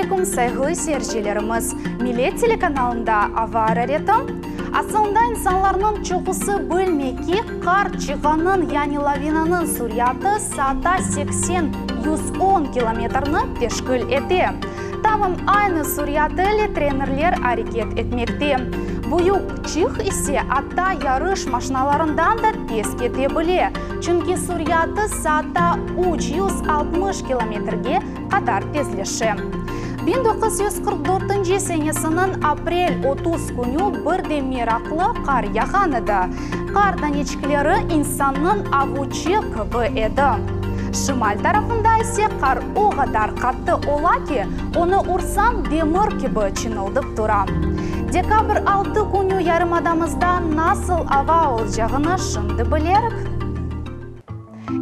алейкум, сайгылы серчелерimiz. Millet телеканалында ава араретім. Асылында инсанларның чоқысы бөлмеки қар чиғанын, яни лавинаның суряты саата 80-110 километрны тешкіл еті. Тамым айны суряты ли тренерлер әрекет етмекте. Бұйық чих есе атта ярыш машиналарындан да тез кете біле. Чүнки суряты саата 360 километрге қатар тезлеші. 1944 сенесінің апрель 30 күні бірде мерақлы қар яғаныды. Қар данечкілері инсанның авучы кібі еді. Шымал тарafында есе қар оғадар қатты ола ки, оны ұрсам демір кібі чинылдып тұра. Декабр 6 күні ярымадамызда насыл ава ол жағыны шынды білерік.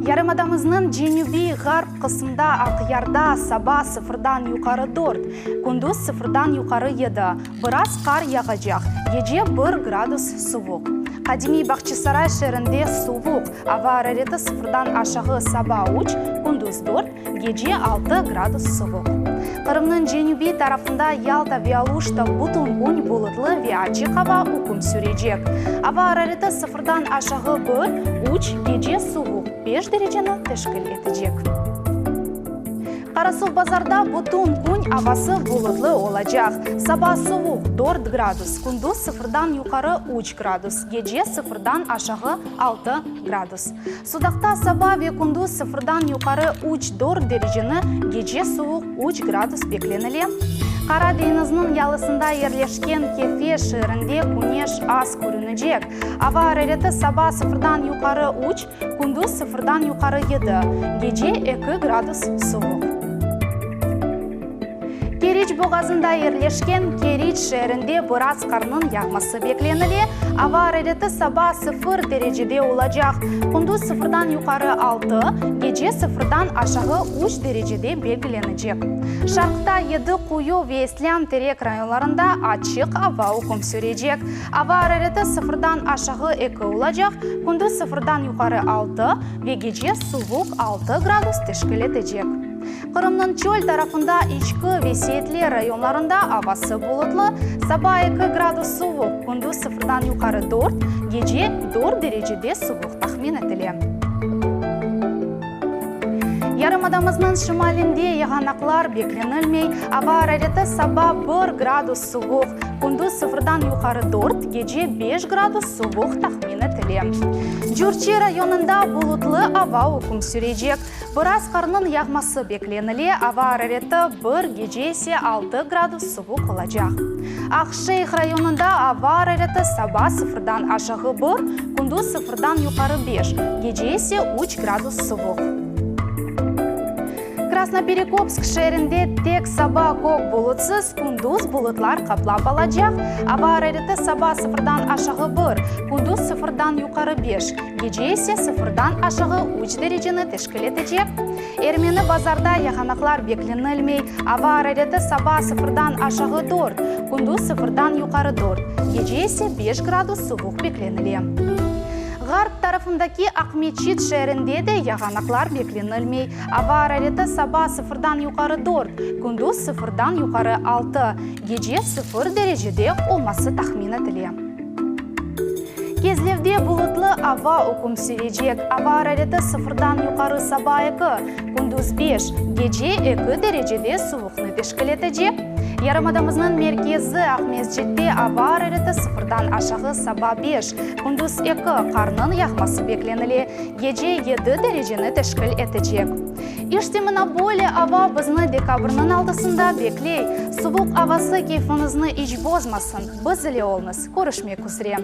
Ярымадамызның Женюби ғарп қысымда ақиярда саба 0-дан юқары 4, күндіз 0-дан юқары еді. Біраз қар яғажақ, геже 1 градус суық. Қадими Бақчысарай шерінде суық, ава арареті 0-дан ашағы саба 3, күндіз 4, геже 6 градус суық. Қырымның Женюби тарафында Ялта Виалушта бұтын күн бұлытлы виачи қава ұқым сүрежек. Ава арареті 0-дан ашағы 1, 3, геже суық. 5 дәрежені тешкіл етежек. Қарасу базарда бұтын күн авасы бұлытлы олажақ. Саба суық 4 градус, күндіз 0-дан юқары 3 градус, геже 0-дан ашағы 6 градус. Судақта саба ве күндіз 0-дан юқары 3-4 дәрежені, геже суық 3 градус бекленілі. Қара денізінің ялысында ерлешкен кефе шырынде күнеш аз көрінежек. Ава арареті саба 0-дан юқары 3, күндіз 0-дан юқары 7, геже 2 градус суық. Керич боғазында ерлешкен Керич шерінде біраз қарның яғмасы бекленілі. Ава арареті саба 0 дәрежеде олажақ. Күндіз 0-дан юқары 6, геже 0-дан ашағы 3 дәрежеде белгіленежек. Шарқта еді қойу веслям терек районларында ачық ава ұқым сүрежек. Ава арареті 0-дан ашағы 2 олажақ. Күндіз 0-дан юқары 6, геже суық 6 градус тешкілетежек. Қырымның чөл тарафында ичкі весетлі районларында авасы бұлытлы, саба 2 градус суық, күндіз 0-дан юқары 4, геже 4 дәрежеде суық тахмин етілі. Ярымадамызның шымалінде яғанақлар бекленілмей, ава арареті саба 1 градус суық, күндіз 0-дан юқары 4, геже 5 градус суық тахмин етілі. Жүрчи районында бұлытлы ава ұқым сүрежек. Біраз қарның яғмасы бекленілі, ава арареті 1, геже 6 градус суық олажақ. Ақшейх районында ава арареті саба 0-дан ашағы 1, күндіз 0-дан юқары 5, геже 3 градус суық. Красноперекопск шерінде тек саба көк бұлытсыз, күндіз бұлытлар қаплап алажақ. Ава арареті саба 0-дан ашағы 1, күндіз 0-дан юқары 5, геже 0-дан ашағы 3 дәрежені тешкілетежек. Ермені базарда яғанақлар бекленілмей, ава арареті саба 0-дан ашағы 4, күндіз 0-дан юқары 4, геже 5 градус суық бекленілі. Ғарп тарафындаки Ақметшит шерінде де яғанақлар бекленілмей, ава арареті саба 0-дан юқары 4, күндіз 0-дан юқары 6, геже 0 дәрежеде олмасы тахмин етілі. Кезлевде бұлытлы ава ұқым сүрежек, ава арареті 0-дан юқары саба 2, күндіз 5, геже 2 дәрежеде суықны тешкілетежек. Ярымадамызның меркезі Ақмесжетте ава арареті 0-дан ашағы саба 5, күндіз 2 қарның яғмасы бекленілі, геже 7 дәрежені тешкіл етежек. Иштеміна боле ава бізні декабрның алдысында беклей, суық авасы кейфіңізні іч бозмасын, біз іле олыңыз, көрішмек үзірем.